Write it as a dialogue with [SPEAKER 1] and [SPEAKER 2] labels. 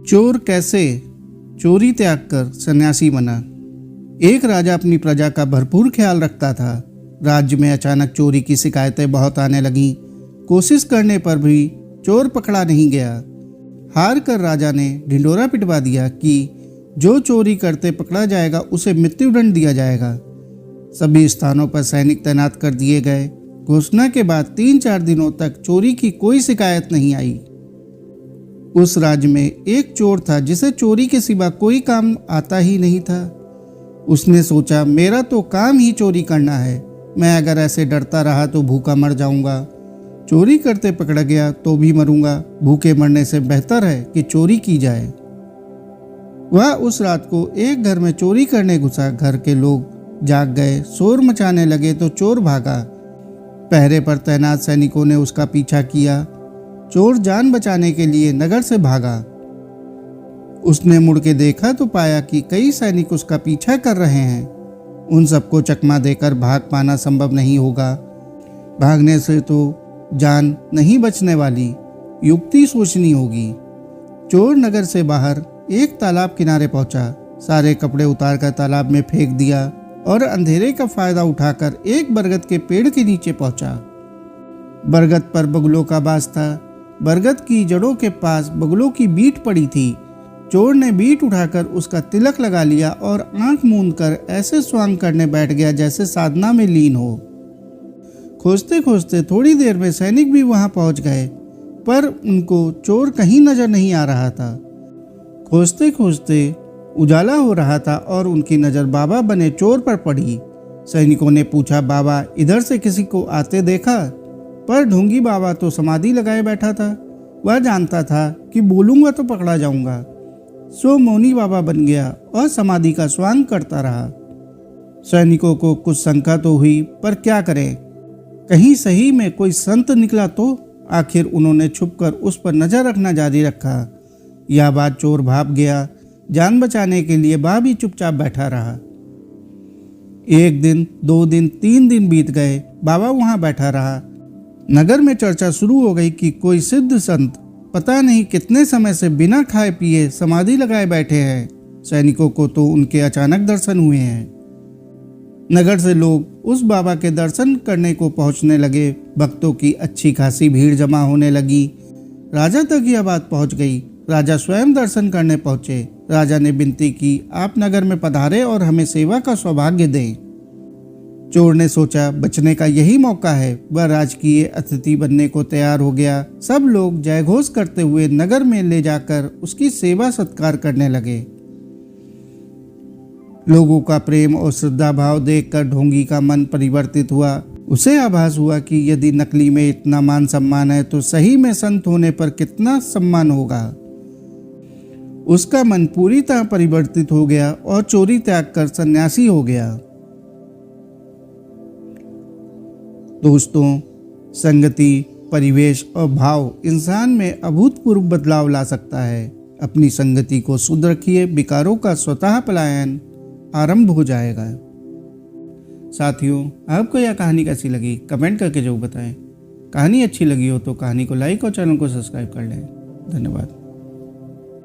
[SPEAKER 1] चोर कैसे चोरी त्याग कर सन्यासी बना। एक राजा अपनी प्रजा का भरपूर ख्याल रखता था। राज्य में अचानक चोरी की शिकायतें बहुत आने लगीं। कोशिश करने पर भी चोर पकड़ा नहीं गया। हार कर राजा ने ढिंडोरा पिटवा दिया कि जो चोरी करते पकड़ा जाएगा उसे मृत्युदंड दिया जाएगा। सभी स्थानों पर सैनिक तैनात कर दिए गए। घोषणा के बाद 3-4 दिनों तक चोरी की कोई शिकायत नहीं आई। उस राज्य में एक चोर था जिसे चोरी के सिवा कोई काम आता ही नहीं था। उसने सोचा, मेरा तो काम ही चोरी करना है, मैं अगर ऐसे डरता रहा तो भूखा मर जाऊंगा। चोरी करते पकड़ा गया तो भी मरूंगा। भूखे मरने से बेहतर है कि चोरी की जाए। वह उस रात को एक घर में चोरी करने घुसा। घर के लोग जाग गए, शोर मचाने लगे तो चोर भागा। पहरे पर तैनात सैनिकों ने उसका पीछा किया। चोर जान बचाने के लिए नगर से भागा। उसने मुड़ के देखा तो पाया कि कई सैनिक उसका पीछा कर रहे हैं। उन सबको चकमा देकर भाग पाना संभव नहीं होगा। भागने से तो जान नहीं बचने वाली, युक्ति सोचनी होगी। चोर नगर से बाहर एक तालाब किनारे पहुंचा। सारे कपड़े उतारकर तालाब में फेंक दिया और अंधेरे का फायदा उठाकर एक बरगद के पेड़ के नीचे पहुंचा। बरगद पर बगुलों का बास था। बरगद की जड़ों के पास बगुलों की बीट पड़ी थी। चोर ने बीट उठाकर उसका तिलक लगा लिया और आंख मूंद कर ऐसे स्वांग करने बैठ गया जैसे साधना में लीन हो। खोजते खोजते थोड़ी देर में सैनिक भी वहां पहुंच गए, पर उनको चोर कहीं नजर नहीं आ रहा था। खोजते खोजते उजाला हो रहा था और उनकी नजर बाबा बने चोर पर पड़ी। सैनिकों ने पूछा, बाबा इधर से किसी को आते देखा? पर ढोंगी बाबा तो समाधि लगाए बैठा था। वह जानता था कि बोलूंगा तो पकड़ा जाऊंगा, सो मौनी बाबा बन गया और समाधि का स्वांग करता रहा। सैनिकों को कुछ शंका तो हुई, पर क्या करें, कहीं सही में कोई संत निकला तो। आखिर उन्होंने छुपकर उस पर नजर रखना जारी रखा। यह बात चोर भाप गया। जान बचाने के लिए वह भी चुपचाप बैठा रहा। 1 दिन, 2 दिन, 3 दिन बीत गए। बाबा वहां बैठा रहा। नगर में चर्चा शुरू हो गई कि कोई सिद्ध संत पता नहीं कितने समय से बिना खाए पिए समाधि लगाए बैठे हैं। सैनिकों को तो उनके अचानक दर्शन हुए हैं। नगर से लोग उस बाबा के दर्शन करने को पहुंचने लगे। भक्तों की अच्छी खासी भीड़ जमा होने लगी। राजा तक यह बात पहुंच गई। राजा स्वयं दर्शन करने पहुंचे। राजा ने विनती की, आप नगर में पधारे और हमें सेवा का सौभाग्य दें। चोर ने सोचा, बचने का यही मौका है। वह राजकीय अतिथि बनने को तैयार हो गया। सब लोग जयघोष करते हुए नगर में ले जाकर उसकी सेवा सत्कार करने लगे। लोगों का प्रेम और श्रद्धा भाव देखकर ढोंगी का मन परिवर्तित हुआ। उसे आभास हुआ कि यदि नकली में इतना मान सम्मान है तो सही में संत होने पर कितना सम्मान होगा। उसका मन पूरी तरह परिवर्तित हो गया और चोरी त्याग कर सन्यासी हो गया। दोस्तों, संगति, परिवेश और भाव इंसान में अभूतपूर्व बदलाव ला सकता है। अपनी संगति को शुद्ध रखिए, विकारों का स्वतः पलायन आरंभ हो जाएगा। साथियों, आपको यह कहानी कैसी लगी कमेंट करके जरूर बताएं। कहानी अच्छी लगी हो तो कहानी को लाइक और चैनल को सब्सक्राइब कर लें। धन्यवाद।